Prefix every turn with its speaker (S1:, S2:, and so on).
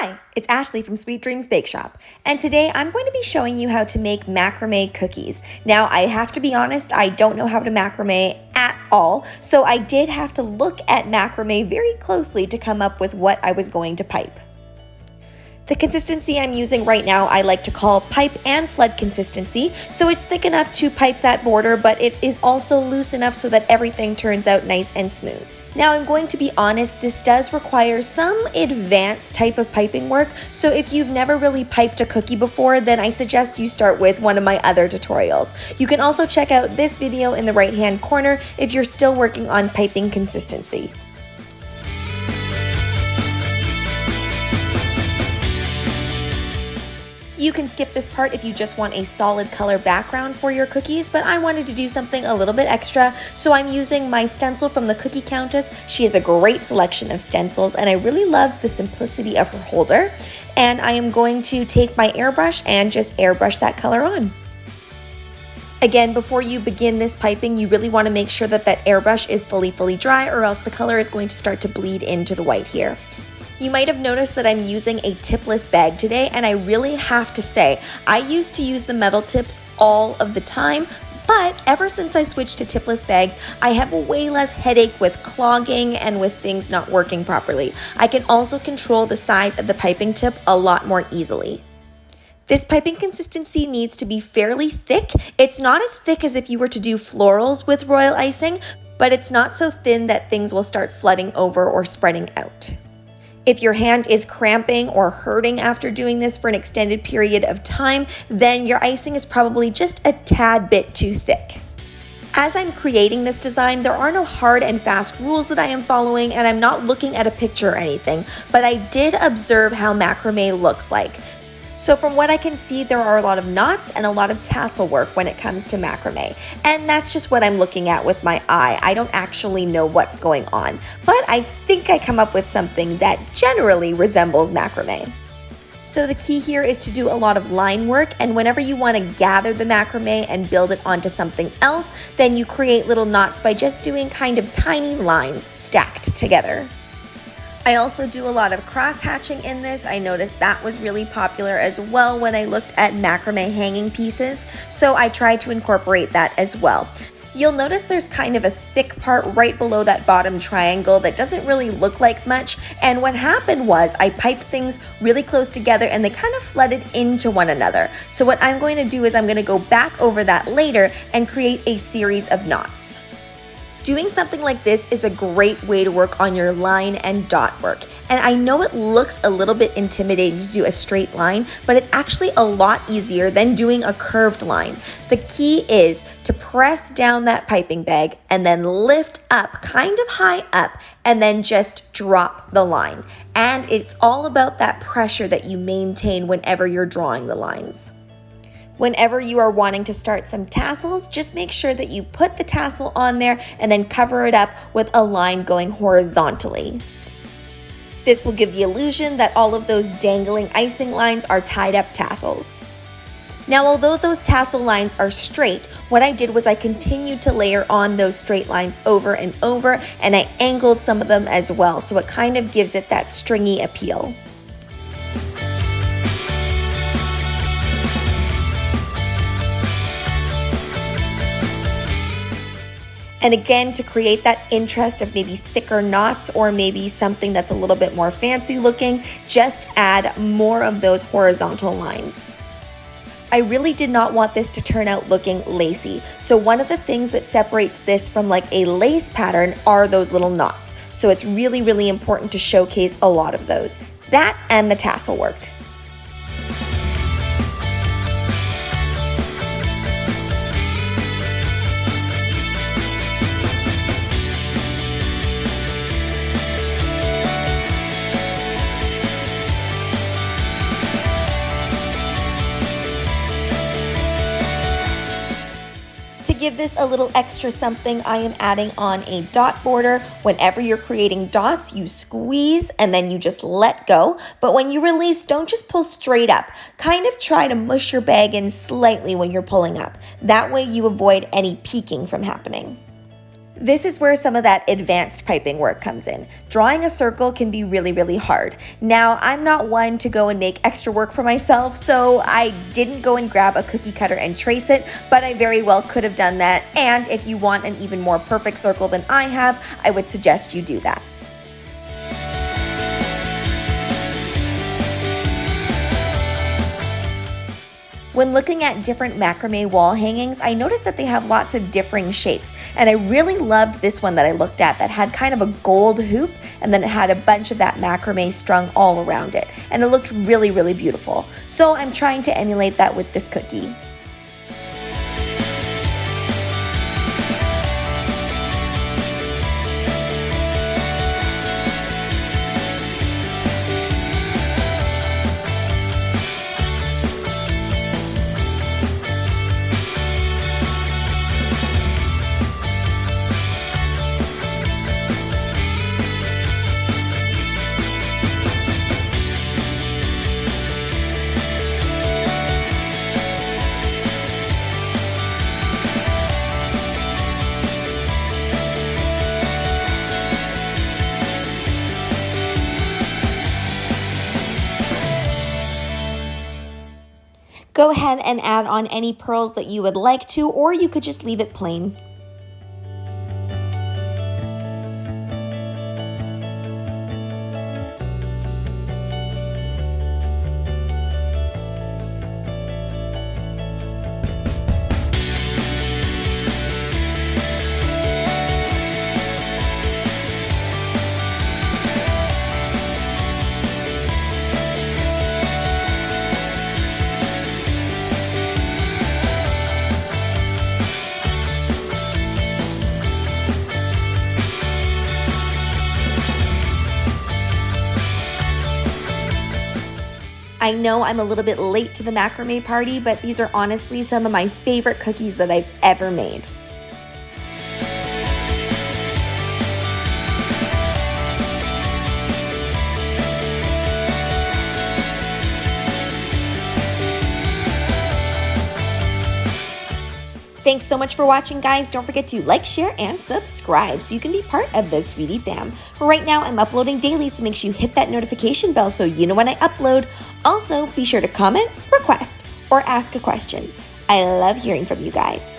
S1: Hi, it's Ashleigh from Sweet Dreams Bake Shop, and today I'm going to be showing you how to make macrame cookies. Now, I have to be honest, I don't know how to macrame at all, so I did have to look at macrame very closely to come up with what I was going to pipe. The consistency I'm using right now I like to call pipe and flood consistency, so it's thick enough to pipe that border, but it is also loose enough so that everything turns out nice and smooth. Now I'm going to be honest, this does require some advanced type of piping work, so if you've never really piped a cookie before, then I suggest you start with one of my other tutorials. You can also check out this video in the right hand corner if you're still working on piping consistency. You can skip this part if you just want a solid color background for your cookies, but I wanted to do something a little bit extra, so I'm using my stencil from the Cookie Countess. She has a great selection of stencils, and I really love the simplicity of her holder. And I am going to take my airbrush and just airbrush that color on. Again, before you begin this piping, you really want to make sure that that airbrush is fully dry, or else the color is going to start to bleed into the white here. You might have noticed that I'm using a tipless bag today, and I really have to say, I used to use the metal tips all of the time, but ever since I switched to tipless bags, I have a way less headache with clogging and with things not working properly. I can also control the size of the piping tip a lot more easily. This piping consistency needs to be fairly thick. It's not as thick as if you were to do florals with royal icing, but it's not so thin that things will start flooding over or spreading out. If your hand is cramping or hurting after doing this for an extended period of time, then your icing is probably just a tad bit too thick. As I'm creating this design, there are no hard and fast rules that I am following, and I'm not looking at a picture or anything, but I did observe how macrame looks like. So from what I can see, there are a lot of knots and a lot of tassel work when it comes to macrame. And that's just what I'm looking at with my eye. I don't actually know what's going on, but I think I come up with something that generally resembles macrame. So the key here is to do a lot of line work, and whenever you want to gather the macrame and build it onto something else, then you create little knots by just doing kind of tiny lines stacked together. I also do a lot of cross hatching in this. I noticed that was really popular as well when I looked at macrame hanging pieces, so I tried to incorporate that as well. You'll notice there's kind of a thick part right below that bottom triangle that doesn't really look like much, and what happened was I piped things really close together and they kind of flooded into one another. So what I'm going to do is I'm going to go back over that later and create a series of knots. Doing something like this is a great way to work on your line and dot work. And I know it looks a little bit intimidating to do a straight line, but it's actually a lot easier than doing a curved line. The key is to press down that piping bag and then lift up kind of high up and then just drop the line. And it's all about that pressure that you maintain whenever you're drawing the lines. Whenever you are wanting to start some tassels, just make sure that you put the tassel on there and then cover it up with a line going horizontally. This will give the illusion that all of those dangling icing lines are tied up tassels. Now, although those tassel lines are straight, what I did was I continued to layer on those straight lines over and over, and I angled some of them as well, so it kind of gives it that stringy appeal. And again, to create that interest of maybe thicker knots or maybe something that's a little bit more fancy looking, just add more of those horizontal lines. I really did not want this to turn out looking lacy. So one of the things that separates this from like a lace pattern are those little knots. So it's really important to showcase a lot of those. That and the tassel work. To give this a little extra something, I am adding on a dot border. Whenever you're creating dots, you squeeze and then you just let go. But when you release, don't just pull straight up. Kind of try to mush your bag in slightly when you're pulling up. That way you avoid any peeking from happening. This is where some of that advanced piping work comes in. Drawing a circle can be really, really hard. Now, I'm not one to go and make extra work for myself, so I didn't go and grab a cookie cutter and trace it, but I very well could have done that. And if you want an even more perfect circle than I have, I would suggest you do that. When looking at different macrame wall hangings, I noticed that they have lots of differing shapes, and I really loved this one that I looked at that had kind of a gold hoop, and then it had a bunch of that macrame strung all around it, and it looked really, really beautiful. So I'm trying to emulate that with this cookie. Go ahead and add on any pearls that you would like to, or you could just leave it plain. I know I'm a little bit late to the macrame party, but these are honestly some of my favorite cookies that I've ever made. Thanks so much for watching, guys. Don't forget to like, share, and subscribe so you can be part of the Sweetie fam. Right now, I'm uploading daily, so make sure you hit that notification bell so you know when I upload. Also, be sure to comment, request, or ask a question. I love hearing from you guys.